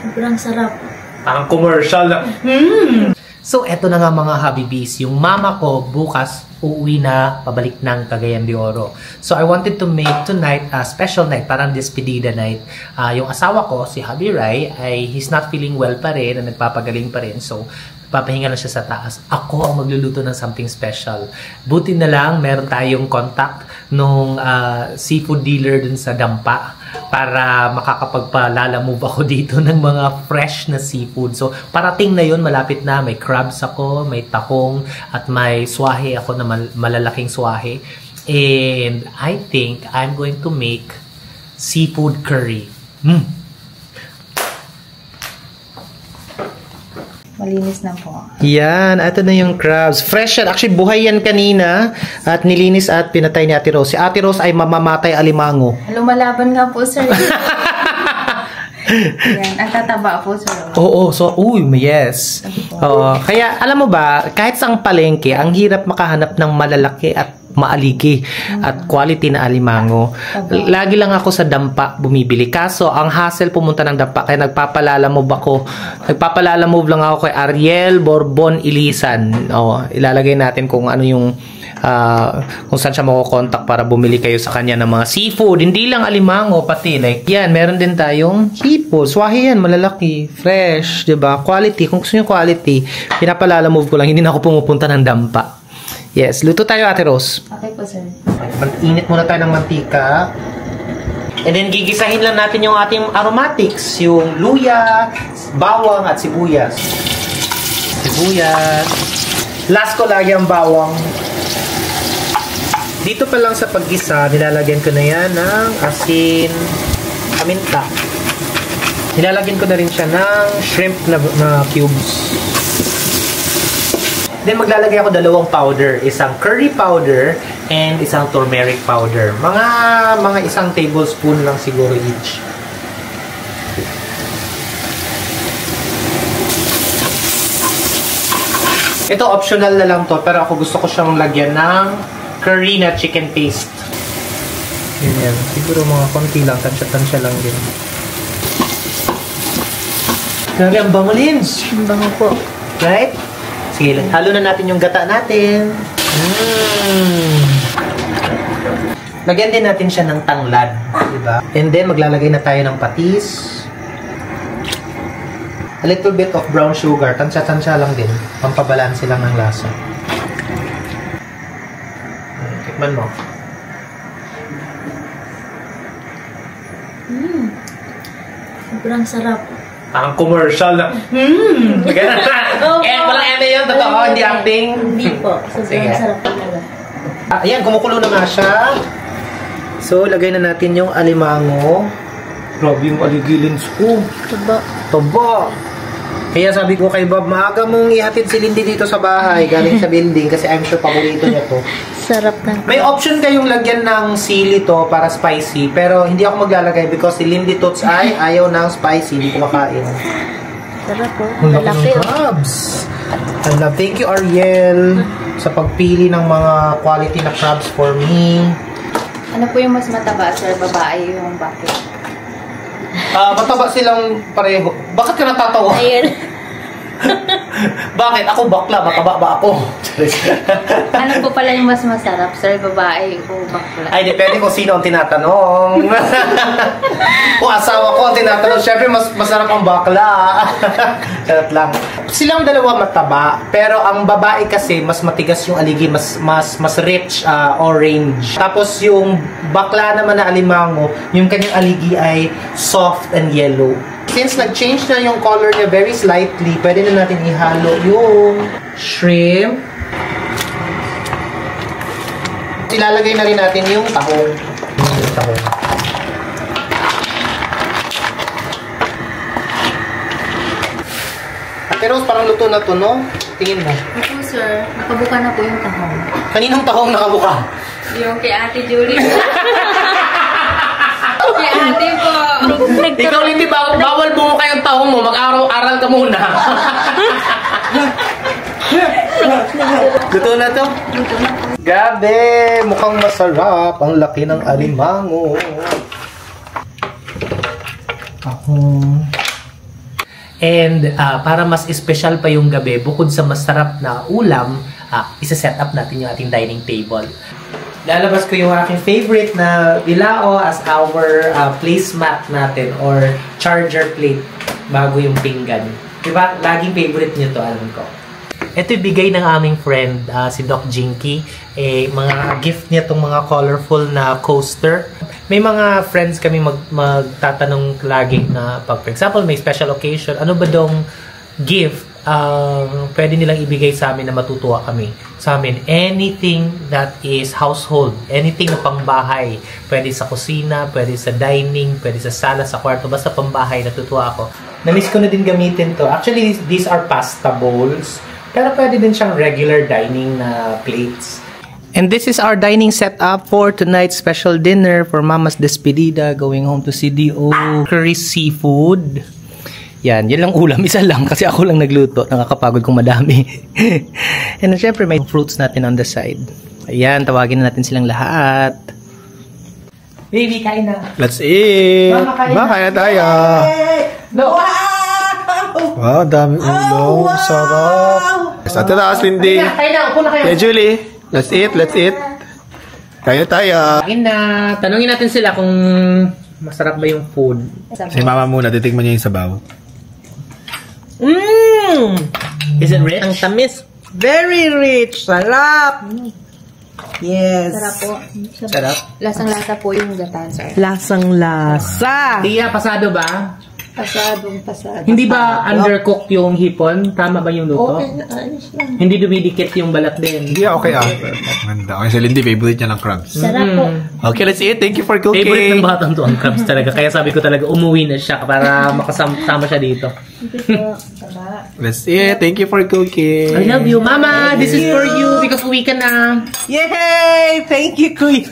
Sobrang sarap. Parang commercial na. So, eto na nga mga Habibis. Yung mama ko bukas uuwi na pabalik ng Cagayan de Oro. So, I wanted to make tonight a special night, parang despedida night. Yung asawa ko, si Habi Rai, ay he's not feeling well pa rin, na nagpapagaling pa rin. So, papahinga lang siya sa taas. Ako ang magluluto ng something special. Buti na lang, meron tayong contact nung seafood dealer dun sa Dampa para makakapagpalala-move ako dito ng mga fresh na seafood. So, parating na yun, malapit na. May crabs ako, may tahong, at may swahe ako na malalaking swahe. And I think I'm going to make seafood curry. Malinis na po. Yan, ito na yung crabs. Fresh yan. Actually, buhay yan kanina. At nilinis at pinatay ni Ate Rose. Si Ate Rose ay mamamatay alimango. Lumalaban nga po, sir. Yan, ang tataba po, sir. Oo, so, yes. Kaya, alam mo ba, kahit sa palengke, ang hirap makahanap ng malalaki at maaligi at quality na alimango. Lagi lang ako sa Dampa bumibili. Kaso, ang hassle pumunta ng Dampa, kaya nagpapalalamove ako. Nagpapalalamove lang ako kay Ariel Borbon Ilisan. Ilalagay natin kung ano yung kung saan siya mako-contact para bumili kayo sa kanya ng mga seafood. Hindi lang alimango, pati like yan, meron din tayong hipon. Swahe yan, malalaki, fresh, 'di ba? Quality. Kung gusto niyo quality, pinapalalamove ko lang, hindi na ako pumupunta ng Dampa. Yes, luto tayo, Ate Rose. Okay po, sir. Init muna tayo ng mantika. And then, gigisahin lang natin yung ating aromatics. Yung luya, bawang, at sibuyas. Sibuyas. Last ko lagi ang bawang. Dito pa lang sa paggisa, nilalagyan ko na yan ng asin, paminta. Nilalagyan ko na rin siya ng shrimp na cubes. Then, maglalagay ako dalawang powder. Isang curry powder and isang turmeric powder. Mga isang tablespoon lang siguro each. Ito, optional na lang to. Pero ako gusto ko siyang lagyan ng curry na chicken paste. Ganyan. Siguro mga konti lang. Tansya-tansya lang din. Grabe, ang bango, Lins. Ang bango po. Right? Sige, halo na natin yung gata natin. Lagyan din natin siya ng tanglad. Diba? And then, maglalagay na tayo ng patis. A little bit of brown sugar. Tansya-tansya lang din. Pampabalanse lang ng lasa. Tikman mo. Sobrang sarap. Parang commercial na. Walang eme yun. Totoo, hindi acting. Hindi po. Sobrang sarap talaga. Ayan, kumukulo na nga siya. So, lagay na natin yung alimango. Grabe yung aligilins ko. Taba. Taba. Kaya sabi ko kay Bob, maaga mong ihatid si Lindy dito sa bahay, galing sa building, kasi I'm sure paborito niya to. Sarap ng... May option kayong lagyan ng sili to para spicy, pero hindi ako maglalagay because si Lindy Tots ay ayaw ng spicy, hindi ko makain. Sarap po. Malaki ng crabs. Thank you, Ariel, sa pagpili ng mga quality na crabs for me. Ano po yung mas mataba, sir? Babae yung bakit? Mataba silang pareho. Bakit ka natatawa? Ayun. Bakit? Ako bakla, mataba ba ako? Ano po pala yung mas masarap, sir? Babae o bakla? Ay, depende kung sino ang tinatanong. Kung asawa ko ang tinatanong, syempre mas masarap ang bakla. Charot lang. Silang dalawa mataba, pero ang babae kasi mas matigas yung aligi, mas rich orange. Tapos yung bakla naman na alimango, yung kanyang aligi ay soft and yellow. Since nag-change na yung color niya very slightly, pwede na natin ihalo yung shrimp. Ilalagay na rin natin yung tahong. Ate Rose, parang luto na to, no? Tingin mo. Opo, sir. Nakabuka na po yung tahong. Kaninong tahong nakabuka? Yung kay Ate Julie. Kay Ate po. Ikaw, Lindy, bawal bumuka yung tahong mo. Mag-aral ka muna. Luto na to? Grabe! Mukhang masarap. Ang laki ng alimango. And para mas espesyal pa yung gabi, bukod sa masarap na ulam, isa-set up natin yung ating dining table. Lalabas ko yung aking favorite na bilao as our placemat natin or charger plate bago yung pinggan. Diba? Laging favorite nyo to, alam ko. Ito ibigay ng aming friend, si Doc Jinky. Mga gift niya itong mga colorful na coaster. May mga friends kami magtatanong lagi na pag, for example, may special occasion, ano ba dong gift pwede nilang ibigay sa amin na matutuwa kami. Sa amin, anything that is household, anything na pangbahay. Pwede sa kusina, pwede sa dining, pwede sa sala, sa kwarto, basta pangbahay, natutuwa ako. Na-miss ko na din gamitin to. Actually, these are pasta bowls, pero pwede din siyang regular dining na plates. And this is our dining setup for tonight's special dinner for Mama's Despedida, going home to CDO. Curry seafood. Yan lang ulam. Isa lang kasi ako lang nagluto. Nakakapagod kung madami. And syempre may fruits natin on the side. Ayan, tawagin na natin silang lahat. Baby, kain na. Let's eat! Mama, kain na tayo! No. Wow, dami ulo. Sarap. Sa taas, Lindy. Kain na, upo na kayo. Hey, Julie. Let's eat, let's eat. Kaya tayo. Kain na. Tanungin natin sila kung masarap ba yung food. Si Mama muna, titikman niya yung sabaw. Is it rich? Ang tamis. Very rich. Sarap. Yes. Sarap po. Sarap. Lasang-lasa po yung gata, sir. Lasang-lasa. Tia, pasado ba? Pasado. Hindi ba undercooked yung hipon? Tama ba yung luto? Okay, ayos lang. Hindi dumidikit yung balat din. Hindi, okay Ganda. Okay, si Lindy, favorite niya ng crabs. Sarap po. Okay, let's eat. Thank you for cooking. Favorite ng batang to ang crabs talaga. Kaya sabi ko talaga, umuwi na siya para makasama siya dito. Let's eat. Thank you for cooking. I love you, Mama. This is for you because uwi ka na. Yay! Thank you, Kuya.